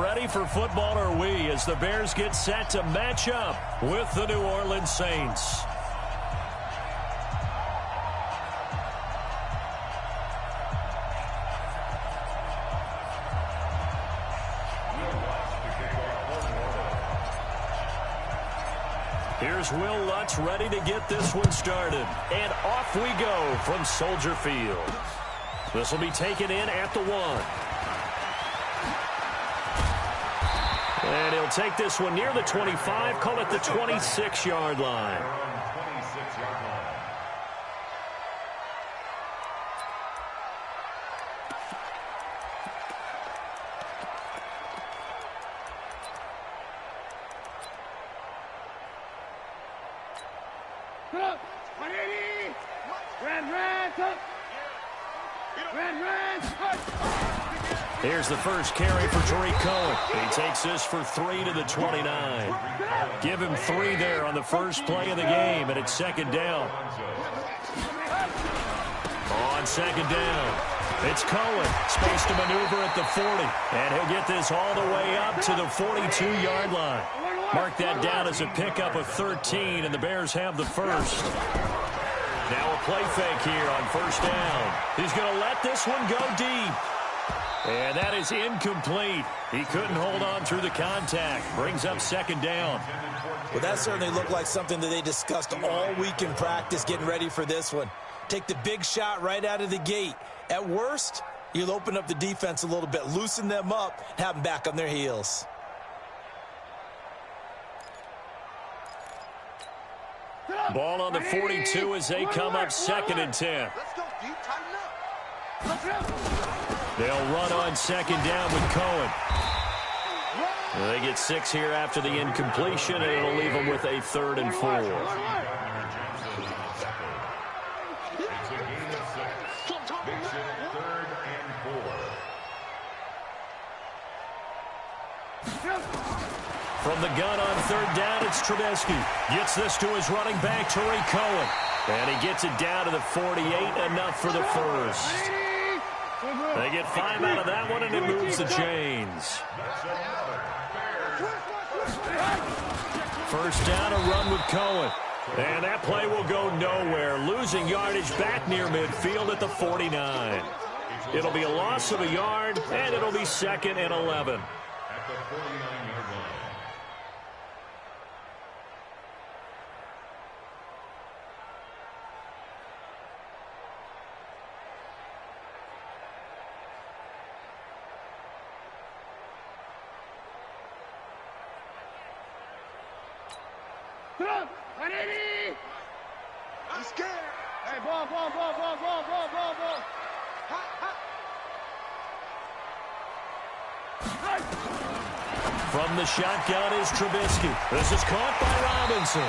ready for football are we as the Bears get set to match up with the New Orleans Saints. Here's Will Lutz ready to get this one started. And off we go from Soldier Field. This will be taken in at the 1. And he'll take this one near the 25, call it the 26-yard line. Here's the first carry for Tariq Cohen. He takes this for 3 to the 29. Give him 3 there on the first play of the game, and it's second down. On second down, it's Cohen. Space to maneuver at the 40, and he'll get this all the way up to the 42-yard line. Mark that down as a pickup of 13, and the Bears have the first. Now a play fake here on first down. He's going to let this one go deep. And that is incomplete. He couldn't hold on through the contact. Brings up second down. Well, that certainly looked like something that they discussed all week in practice getting ready for this one. Take the big shot right out of the gate. At worst, you'll open up the defense a little bit, loosen them up, and have them back on their heels. Ball on the 42 as they come up second and 10. They'll run on second down with Cohen. They get 6 here after the incompletion, and it'll leave them with a 3rd and 4. From the gun on third down, it's Trubisky. Gets this to his running back, Tariq Cohen. And he gets it down to the 48, enough for the first. They get 5 out of that one, and it moves the chains. First down, a run with Cohen. And that play will go nowhere. Losing yardage back near midfield at the 49. It'll be a loss of a yard, and it'll be 2nd and 11. At the 49-yard line. I'm scared. Hey, ball. From the shotgun is Trubisky. This is caught by Robinson.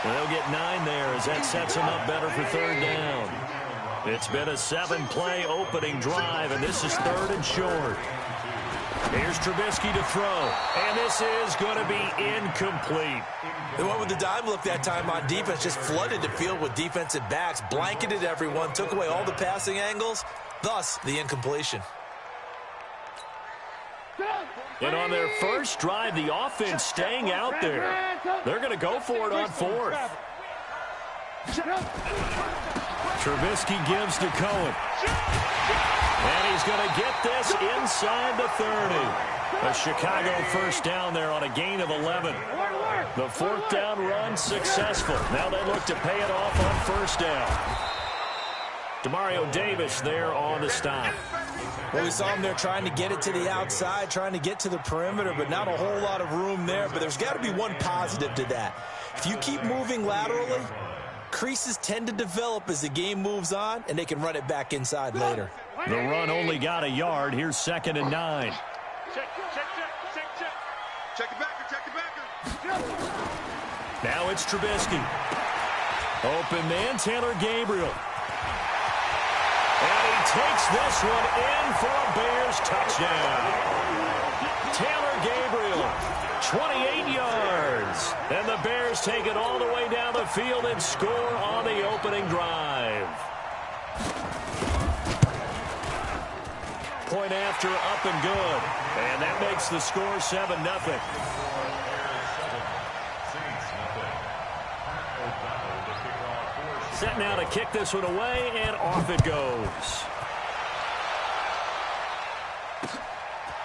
And they'll get 9 there as that sets them up better for third down. It's been a 7-play opening drive, and this is 3rd and short. Here's Trubisky to throw, and this is going to be incomplete. They went with the dime look that time on defense, just flooded the field with defensive backs, blanketed everyone, took away all the passing angles, thus the incompletion. And on their first drive, the offense staying out there. They're going to go for it on 4th. Trubisky gives to Cohen. And he's going to get this inside the 30. A Chicago first down there on a gain of 11. The 4th down run successful. Now they look to pay it off on first down. Demario Davis there on the stop. Well, we saw him there trying to get it to the outside, trying to get to the perimeter, but not a whole lot of room there. But there's got to be one positive to that. If you keep moving laterally, creases tend to develop as the game moves on, and they can run it back inside later. The run only got a yard. Here's 2nd and 9. Check it backer. Now it's Trubisky. Open man, Taylor Gabriel. And he takes this one in for a Bears touchdown. Taylor Gabriel, 28 yards. And the Bears take it all the way down the field and score on the opening drive. Point after, up and good. And that makes the score 7-0. Set now to kick this one away, and off it goes.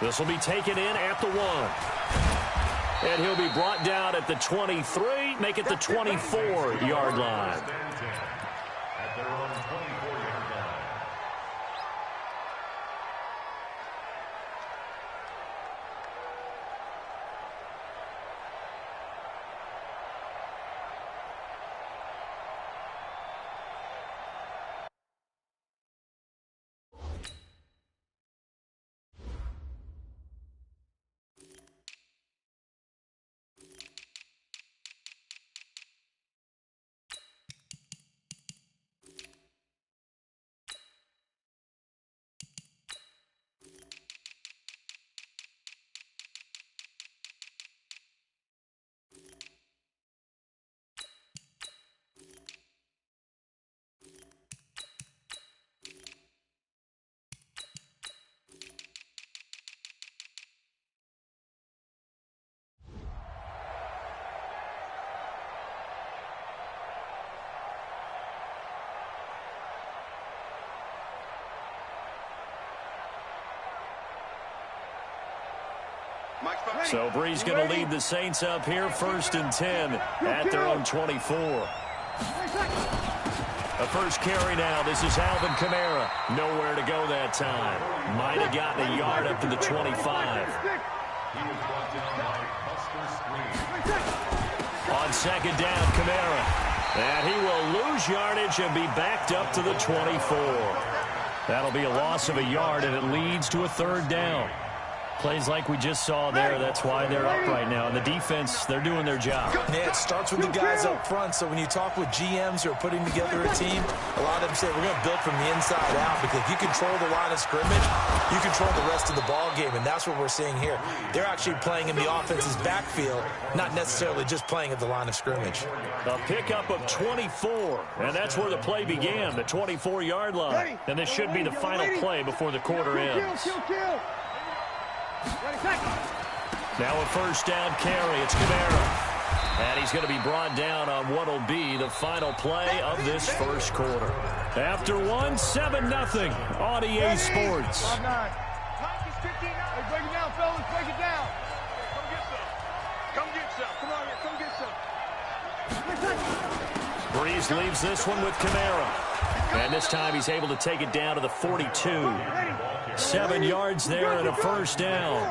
This will be taken in at the 1. And he'll be brought down at the 23, make it the 24-yard line. At their own 24-yard line. So Bree's going to lead the Saints up here, 1st and 10 at their own 24. A first carry now. This is Alvin Kamara. Nowhere to go that time. Might have gotten a yard up to the 25. He was brought down by Buster Screen. On 2nd down, Kamara. And he will lose yardage and be backed up to the 24. That'll be a loss of a yard, and it leads to a 3rd down. Plays like we just saw there. That's why they're up right now. And the defense, they're doing their job. Yeah, it starts with the guys up front. So when you talk with GMs who are putting together a team, a lot of them say we're going to build from the inside out, because if you control the line of scrimmage, you control the rest of the ball game, and that's what we're seeing here. They're actually playing in the offense's backfield, not necessarily just playing at the line of scrimmage. A pickup of 24, and that's where the play began, the 24-yard line. And this should be the final play before the quarter ends. Now a 1st down carry. It's Kamara. And he's going to be brought down on what will be the final play of this 1st quarter. After 1, 7-0 on EA Sports. Break it down, fellas. Break it down. Come get some. Come on here. Come get some. Breeze leaves this one with Kamara. And this time he's able to take it down to the 42. 7 yards there and a 1st down.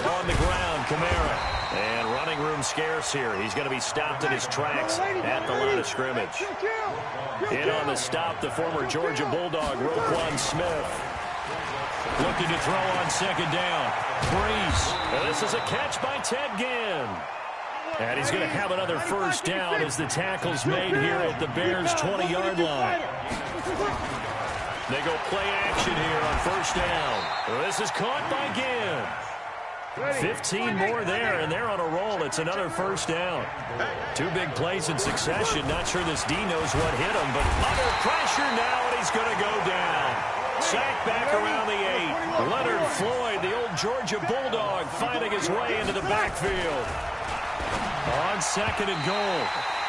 On the ground, Kamara. And running room scarce here. He's going to be stopped in his tracks at the line of scrimmage. In on the stop, the former Georgia Bulldog, Roquan Smith. Looking to throw on 2nd down. Breeze. And this is a catch by Ted Ginn. And he's going to have another 1st down as the tackle's made here at the Bears' 20-yard line. They go play action here on 1st down. This is caught by Ginn. 15 more there, and they're on a roll. It's another 1st down. 2 big plays in succession. Not sure this D knows what hit him, but under pressure now, and he's going to go down. Sacked back around the 8. Leonard Floyd, the old Georgia Bulldog, finding his way into the backfield. On 2nd and goal.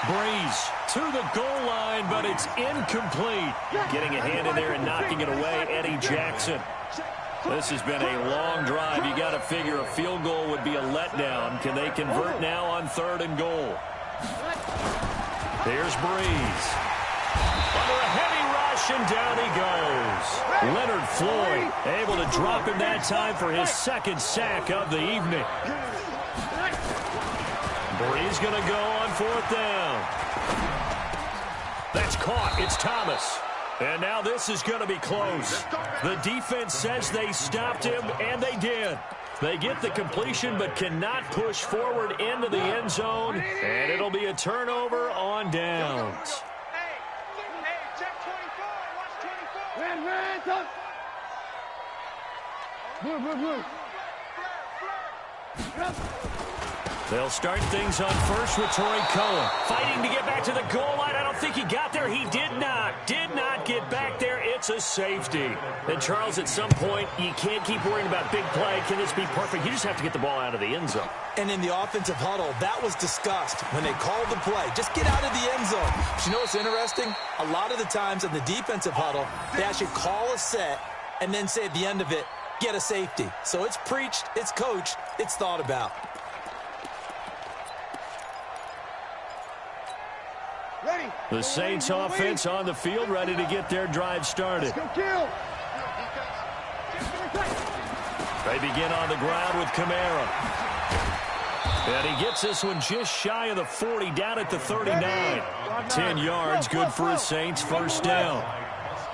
Breeze to the goal line, but it's incomplete. Getting a hand in there and knocking it away, Eddie Jackson. This has been a long drive. You got to figure a field goal would be a letdown. Can they convert now on 3rd and goal? Here's Breeze. Under a heavy rush, and down he goes. Leonard Floyd able to drop him that time for his 2nd sack of the evening. Breeze going to go on 4th down. That's caught. It's Thomas. And now this is going to be close. The defense says they stopped him, and they did. They get the completion but cannot push forward into the end zone, and it'll be a turnover on downs. Hey, check 24. Watch 24. They'll start things on 1st with Torrey Cohen. Fighting to get back to the goal line. I don't think he got there. He did not get back there. It's a safety. And, Charles, at some point, you can't keep worrying about big play. Can this be perfect? You just have to get the ball out of the end zone. And in the offensive huddle, that was discussed when they called the play. Just get out of the end zone. But you know what's interesting? A lot of the times in the defensive huddle, they actually call a set and then say at the end of it, get a safety. So it's preached, it's coached, it's thought about. The Saints offense on the field, ready to get their drive started. They begin on the ground with Kamara. And he gets this one just shy of the 40, down at the 39. 10 yards, good for his Saints, first down.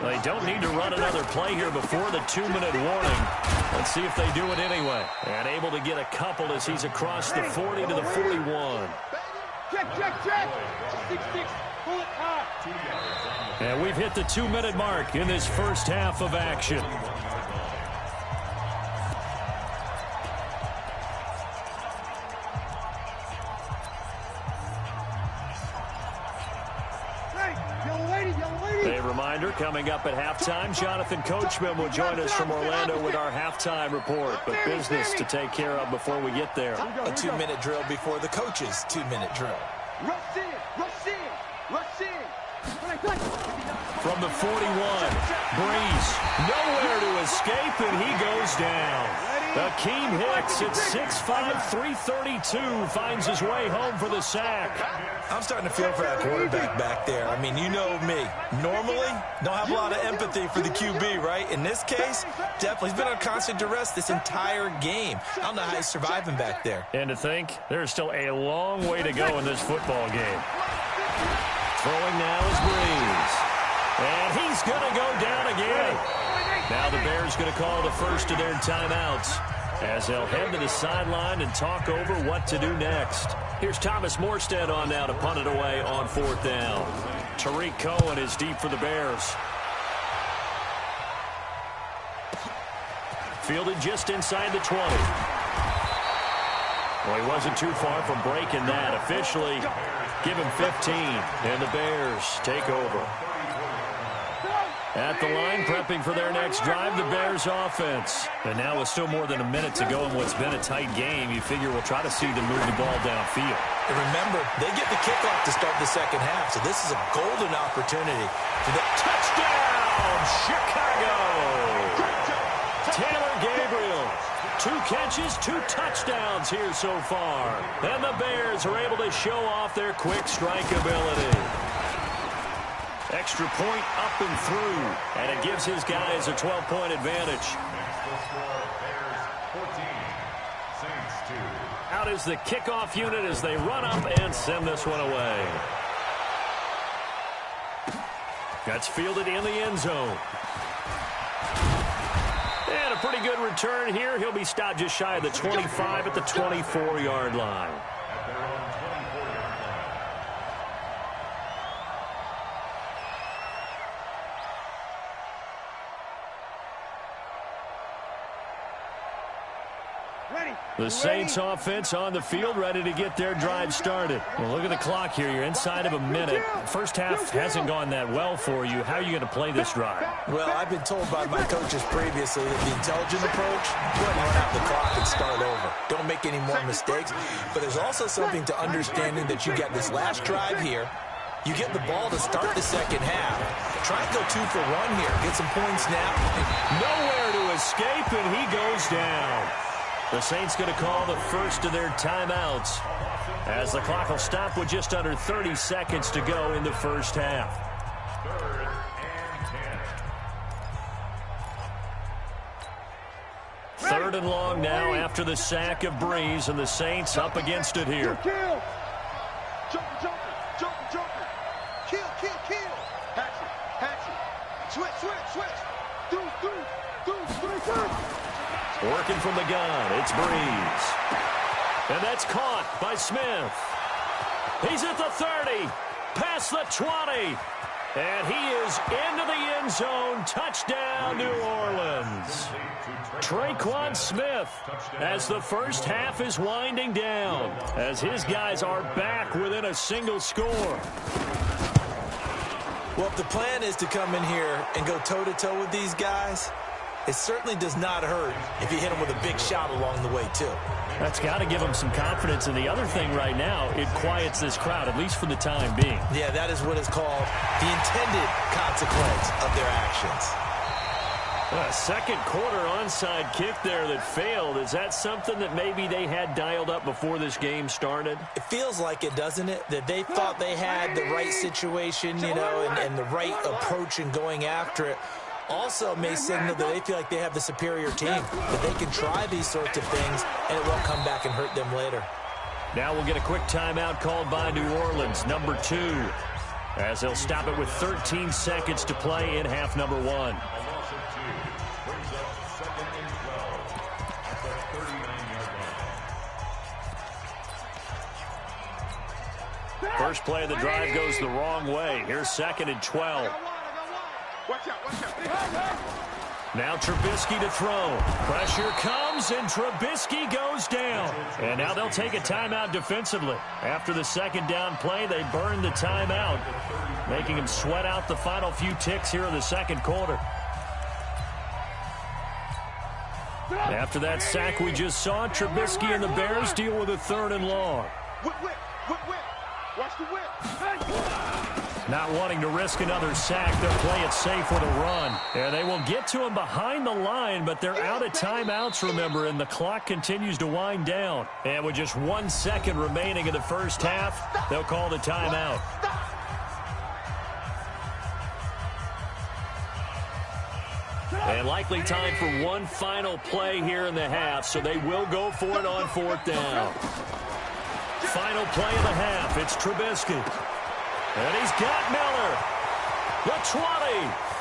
They don't need to run another play here before the 2-minute warning. Let's see if they do it anyway. And able to get a couple as he's across the 40 to the 41. Check. 6-6. Pull it high. And we've hit the 2-minute mark in this first half of action. A reminder, coming up at halftime, Jonathan Coachman will join us from Orlando with our halftime report. But business to take care of before we get there. A 2-minute drill before the coach's 2-minute drill. Rush in. From the 41, Breeze, nowhere to escape, and he goes down. Akeem Hicks at 6'5", 332, finds his way home for the sack. I'm starting to feel for that quarterback back there. I mean, you know me. Normally, don't have a lot of empathy for the QB, right? In this case, definitely. He's been on constant duress this entire game. I don't know how he's surviving back there. And to think, there's still a long way to go in this football game. Throwing now is Breeze. And he's going to go down again. Now the Bears going to call the first of their timeouts as they'll head to the sideline and talk over what to do next. Here's Thomas Morstead on now to punt it away on 4th down. Tariq Cohen is deep for the Bears. Fielded just inside the 20. Well, he wasn't too far from breaking that. Officially, give him 15, and the Bears take over. At the line, prepping for their next drive, the Bears offense. And now with still more than a minute to go in what's been a tight game, you figure we'll try to see them move the ball downfield. And remember, they get the kickoff to start the second half, so this is a golden opportunity for the touchdown, Chicago! Taylor Gabriel, 2 catches, 2 touchdowns here so far. And the Bears are able to show off their quick strike ability. Extra point up and through, and it gives his guys a 12-point advantage. Out is the kickoff unit as they run up and send this one away. That's fielded in the end zone. And a pretty good return here. He'll be stopped just shy of the 25 at the 24-yard line. The Saints offense on the field, ready to get their drive started. Well, look at the clock here. You're inside of a minute. First half hasn't gone that well for you. How are you going to play this drive? Well, I've been told by my coaches previously that the intelligent approach, go ahead and run out the clock and start over. Don't make any more mistakes. But there's also something to understanding that you get this last drive here. You get the ball to start the second half. Try and go 2 for 1 here. Get some points now. Nowhere to escape, and he goes down. The Saints going to call the first of their timeouts as the clock will stop with just under 30 seconds to go in the first half. 3rd and 10. Third and long now after the sack of Breeze, and the Saints up against it here. Kill. Jumper. Kill. Hatch it. Switch. Do. Working from the gun, it's Breeze. And that's caught by Smith. He's at the 30, past the 20. And he is into the end zone. Touchdown, New Orleans. Traquan Smith, as the first half is winding down, as his guys are back within a single score. Well, if the plan is to come in here and go toe-to-toe with these guys, it certainly does not hurt if you hit them with a big shot along the way, too. That's got to give them some confidence. And the other thing right now, it quiets this crowd, at least for the time being. Yeah, that is what is called the intended consequence of their actions. A second quarter onside kick there that failed. Is that something that maybe they had dialed up before this game started? It feels like it, doesn't it? That they thought they had the right situation, you know, and the right approach in going after it. Also may signal that they feel like they have the superior team, that they can try these sorts of things, and it won't come back and hurt them later. Now we'll get a quick timeout called by New Orleans, number 2, as they'll stop it with 13 seconds to play in half number 1. First play of the drive goes the wrong way. Here's 2nd and 12. Watch out. Now Trubisky to throw. Pressure comes, and Trubisky goes down. And now they'll take a timeout defensively. After the second down play, they burn the timeout, making him sweat out the final few ticks here in the second quarter. After that sack we just saw, Trubisky and the Bears deal with a 3rd and long. Whip. Watch the whip. Not wanting to risk another sack, they'll play it safe with a run. And they will get to him behind the line, but they're out of timeouts, remember, and the clock continues to wind down. And with just 1 second remaining in the first half, they'll call the timeout. And likely time for one final play here in the half, so they will go for it on 4th down. Final play of the half, it's Trubisky. And he's got Miller. The 20,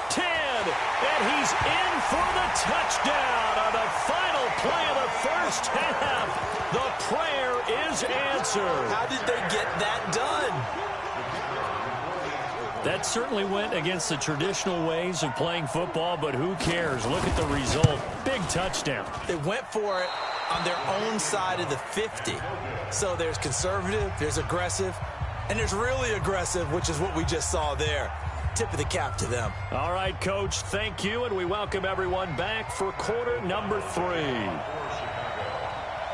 10, and he's in for the touchdown on the final play of the first half. The prayer is answered. How did they get that done? That certainly went against the traditional ways of playing football, but who cares? Look at the result. Big touchdown. They went for it on their own side of the 50. So there's conservative, there's aggressive, and there's really aggressive, which is what we just saw there. Tip of the cap to them. All right, Coach, thank you, and we welcome everyone back for quarter number 3.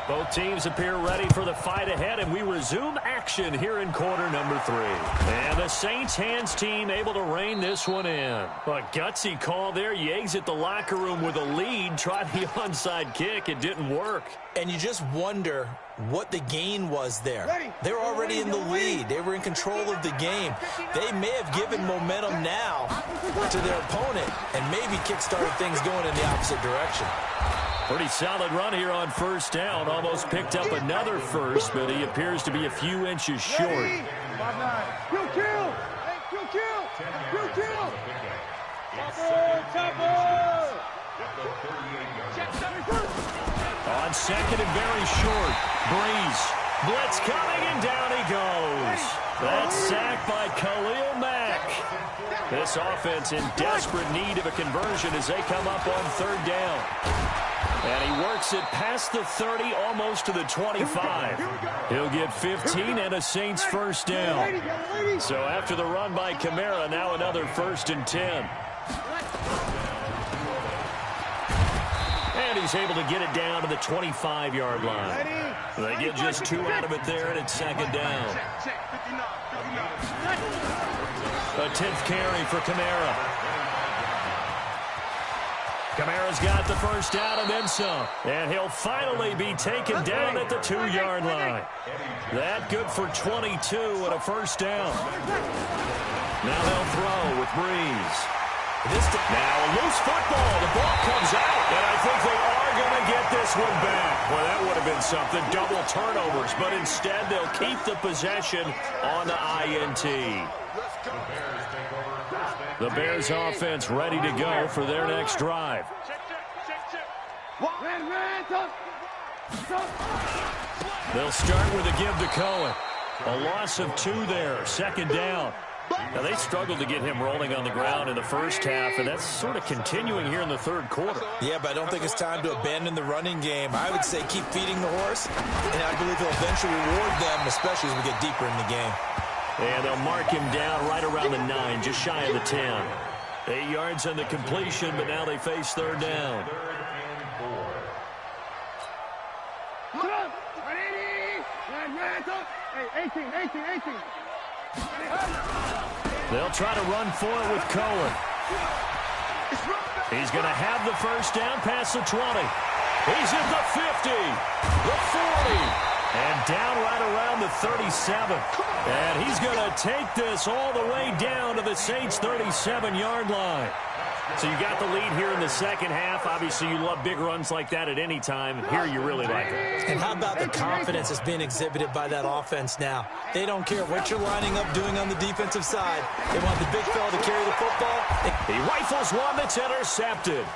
Both teams appear ready for the fight ahead, and we resume action here in quarter number 3. And the Saints hands team able to rein this one in. A gutsy call there. You exit the locker room with a lead. Tried the onside kick. It didn't work. And you just wonder what the gain was there. They were already in the lead. They were in control of the game. They may have given momentum now to their opponent and maybe kickstarted things going in the opposite direction. Pretty solid run here on 1st down. Almost picked up another first, but he appears to be a few inches short. Kill. On 2nd and very short. Breeze. Blitz coming, and down he goes. That's sacked by Khalil Mack. This offense in desperate need of a conversion as they come up on 3rd down. And he works it past the 30, almost to the 25. He'll get 15 and a Saints 1st down. So after the run by Kamara, now another 1st and 10. And he's able to get it down to the 25-yard line. They get just 2 out of it there, and it's 2nd down. A 10th carry for Kamara. Kamara's got the 1st down and then some. And he'll finally be taken down at the 2-yard line. That good for 22 and a 1st down. Now they'll throw with Breeze. Now a loose football. The ball comes out. And I think they are going to get this one back. Well, that would have been something. Double turnovers. But instead, they'll keep the possession on the INT. The Bears offense ready to go for their next drive. They'll start with a give to Cohen. A loss of 2 there, 2nd down. Now, they struggled to get him rolling on the ground in the first half, and that's sort of continuing here in the 3rd quarter. Yeah, but I don't think it's time to abandon the running game. I would say keep feeding the horse, and I believe he'll eventually reward them, especially as we get deeper in the game. And they'll mark him down right around the 9, just shy of the 10. 8 yards on the completion, but now they face third down. They'll try to run for it with Cohen. He's going to have the first down past the 20. He's at the 50, the 40, and down right around the 37. And he's going to take this all the way down to the Saints' 37-yard line. So you got the lead here in the second half. Obviously, you love big runs like that at any time. Here, you really like it. And how about the confidence that's being exhibited by that offense now? They don't care what you're lining up doing on the defensive side. They want the big fella to carry the football. He rifles one that's intercepted.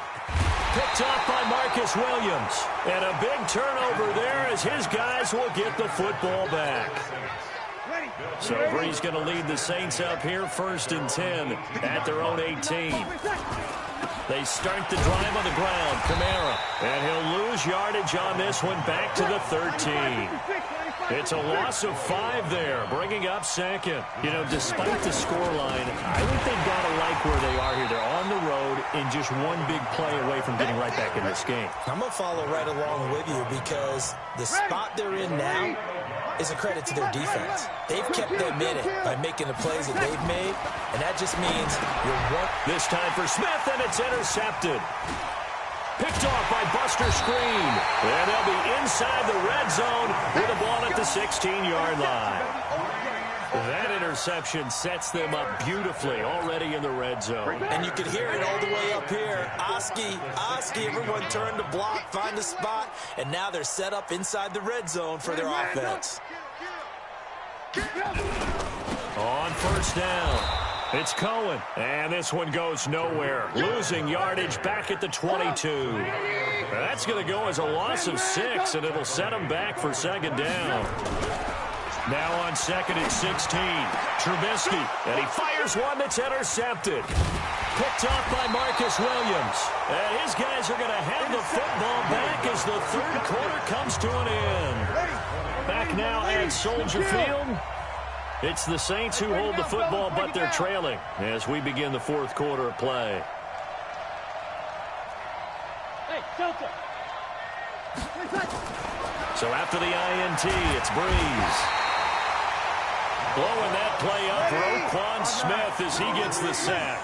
Picked off by Marcus Williams. And a big turnover there as his guys will get the football back. So Bree's going to lead the Saints up here, 1st and 10 at their own 18. They start the drive on the ground. Kamara. And he'll lose yardage on this one back to the 13. It's a loss of 5 there, bringing up second. You know, despite the scoreline, I think they've got to like where they are here. They're on the road and just one big play away from getting right back in this game. I'm going to follow right along with you because the spot they're in now is a credit to their defense. They've kept them in it by making the plays that they've made, and that just means you're one. This time for Smith, and it's intercepted. Picked off by Buster Screen. And they'll be inside the red zone with the ball at the 16-yard line. That interception sets them up beautifully already in the red zone. And you can hear it all the way up here. Oski, everyone turned to block, find a spot, and now they're set up inside the red zone for their offense. On first down, it's Cohen, and this one goes nowhere. Losing yardage back at the 22. That's going to go as a loss of 6, and it'll set them back for second down. Now on 2nd and 16, Trubisky, and he fires one that's intercepted. Picked off by Marcus Williams. And his guys are going to have the football back as the third quarter comes to an end. Back now at Soldier Field. It's the Saints who hold the football, but they're trailing as we begin the fourth quarter of play. So after the INT, it's Breeze. Blowing that play up for Roquan Smith as he gets the sack.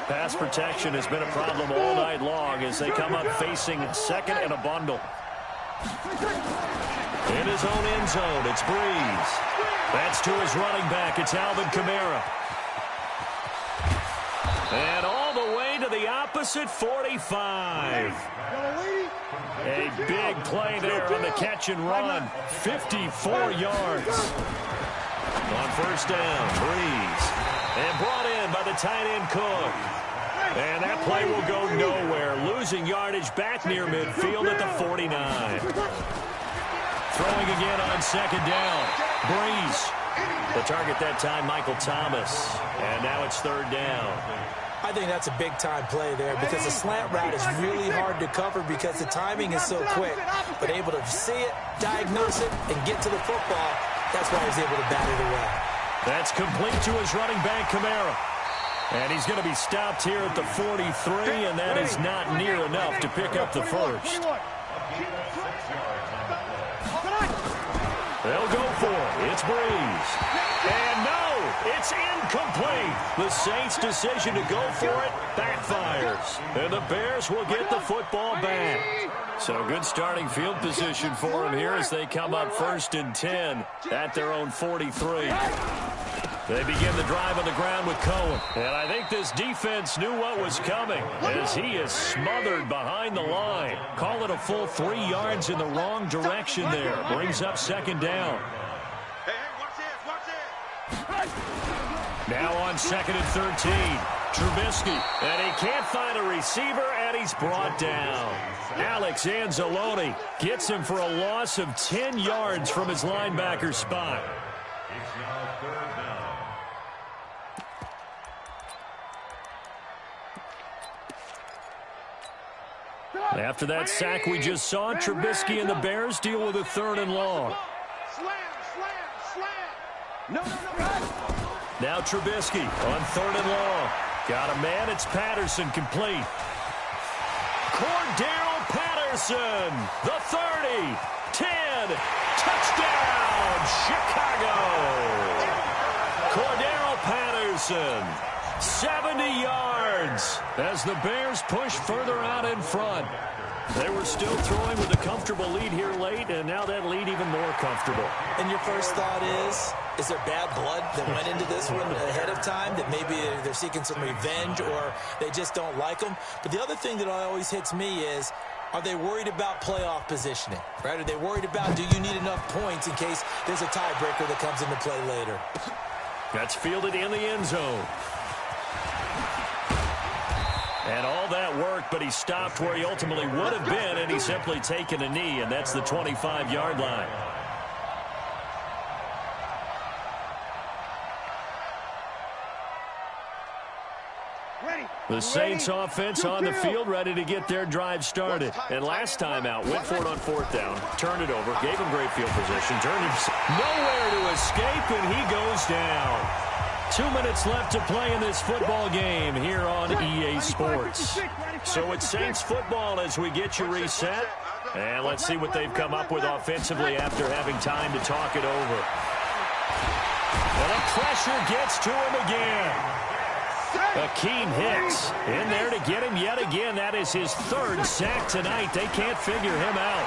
Pass protection has been a problem all night long as they come up facing 2nd and a bundle. In his own end zone, it's Breeze. That's to his running back. It's Alvin Kamara. And all the way to the opposite 45. A big play there on the catch and run. 54 yards. On first down, Breeze. And brought in by the tight end Cook. And that play will go nowhere. Losing yardage back near midfield at the 49. Throwing again on second down. Breeze. The target that time, Michael Thomas. And now it's third down. I think that's a big-time play there because the slant route is really hard to cover because the timing is so quick. But able to see it, diagnose it, and get to the football, that's why he's able to bat it away. That's complete to his running back, Kamara. And he's going to be stopped here at the 43, and that is not near enough to pick up the first. They'll go for it. It's Breeze. And no, it's incomplete. The Saints' decision to go for it backfires. And the Bears will get the football back. So good starting field position for them here as they come up 1st and 10 at their own 43. They begin the drive on the ground with Cohen. And I think this defense knew what was coming as he is smothered behind the line. Call it a full 3 yards in the wrong direction there. Brings up second down. Hey, watch this. Now on 2nd and 13. Trubisky. And he can't find a receiver, and he's brought down. Alex Anzalone gets him for a loss of 10 yards from his linebacker spot. It's now third down. After that sack we just saw, Trubisky and the Bears deal with a 3rd and long. Slam. Now Trubisky on 3rd and long. Got a man. It's Patterson complete. Cordero Patterson, the 30, 10, touchdown, Chicago. Cordero Patterson, 70 yards as the Bears push further out in front. They were still throwing with a comfortable lead here late, and now that lead even more comfortable. And your first thought is there bad blood that went into this one ahead of time, that maybe they're seeking some revenge or they just don't like them? But the other thing that always hits me is, are they worried about playoff positioning, right? Are they worried about, do you need enough points in case there's a tiebreaker that comes into play later? That's fielded in the end zone. And all that work, but he stopped where he ultimately would have been, and he's simply taken a knee, and that's the 25-yard line. The Saints offense on the field, ready to get their drive started. And last time out, went for it on 4th down, turned it over, gave him great field position, turned it nowhere to escape, and he goes down. 2 minutes left to play in this football game here on EA Sports. So it's Saints football as we get you reset. And let's see what they've come up with offensively after having time to talk it over. And the pressure gets to him again. Akeem Hicks in there to get him yet again. That is his 3rd sack tonight. They can't figure him out.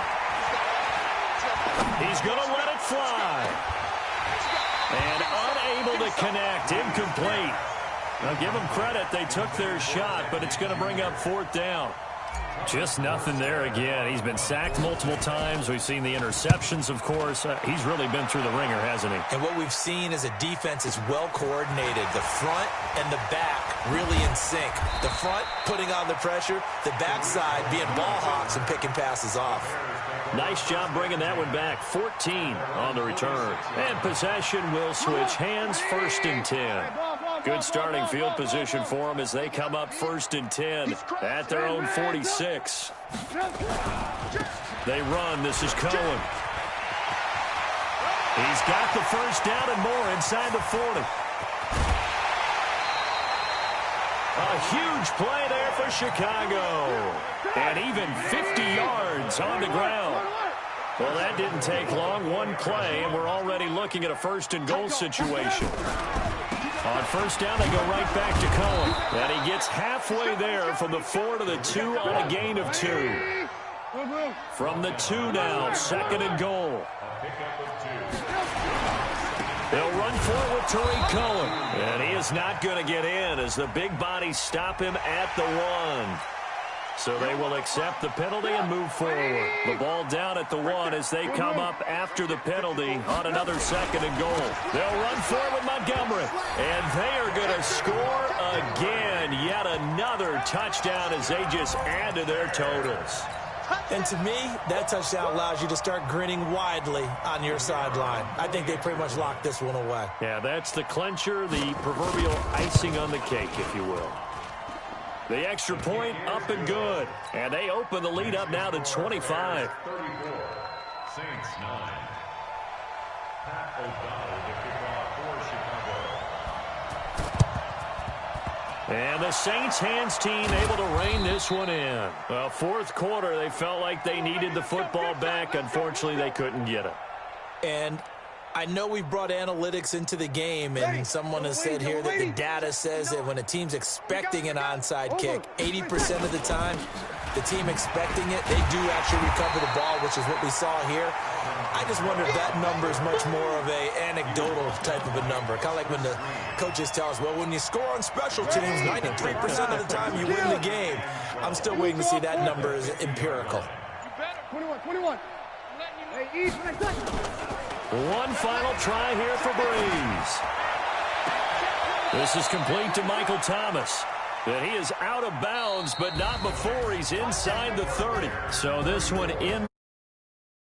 He's going to let it fly. And unable to connect. Incomplete. Now give them credit. They took their shot, but it's going to bring up 4th down. Just nothing there again. He's been sacked multiple times. We've seen the interceptions, of course. He's really been through the ringer, hasn't he? And what we've seen is a defense is well coordinated. The front and the back really in sync. The front putting on the pressure, the backside being ball hawks and picking passes off. Nice job bringing that one back. 14 on the return. And possession will switch hands, 1st and 10. Good starting field position for them as they come up 1st and 10 at their own 46. They run. This is Cohen. He's got the 1st down and more inside the 40. A huge play there for Chicago. And even 50 yards on the ground. Well, that didn't take long. One play, and we're already looking at a 1st and goal situation. On 1st down, they go right back to Cohen. And he gets halfway there from the 4 to the 2 on a gain of 2. From the 2 now, 2nd and goal. They'll run for it with Tariq Cohen. And he is not going to get in as the big bodies stop him at the 1. So they will accept the penalty and move forward. The ball down at the 1 as they come up after the penalty on another 2nd and goal. They'll run for it with Montgomery. And they are going to score again. Yet another touchdown as they just add to their totals. And to me, that touchdown allows you to start grinning widely on your sideline. I think they pretty much locked this one away. Yeah, that's the clincher, the proverbial icing on the cake, if you will. The extra point up and good. And they open the lead up now to 25. 34. Saints 9. Pat O'Donnell, the kickoff for Chicago. And the Saints hands team able to rein this one in. Well, 4th quarter, they felt like they needed the football back. Unfortunately, they couldn't get it. And I know we've brought analytics into the game, and someone has said here that the data says that when a team's expecting an onside kick, 80% of the time, the team expecting it, they do actually recover the ball, which is what we saw here. I just wonder if that number is much more of a anecdotal type of a number. Kind of like when the coaches tell us, well, when you score on special teams, 93% of the time you win the game. I'm still waiting to see that number as empirical. 21. Hey, East, one final try here for Breeze. This is complete to Michael Thomas. And he is out of bounds, but not before he's inside the 30. So this one in.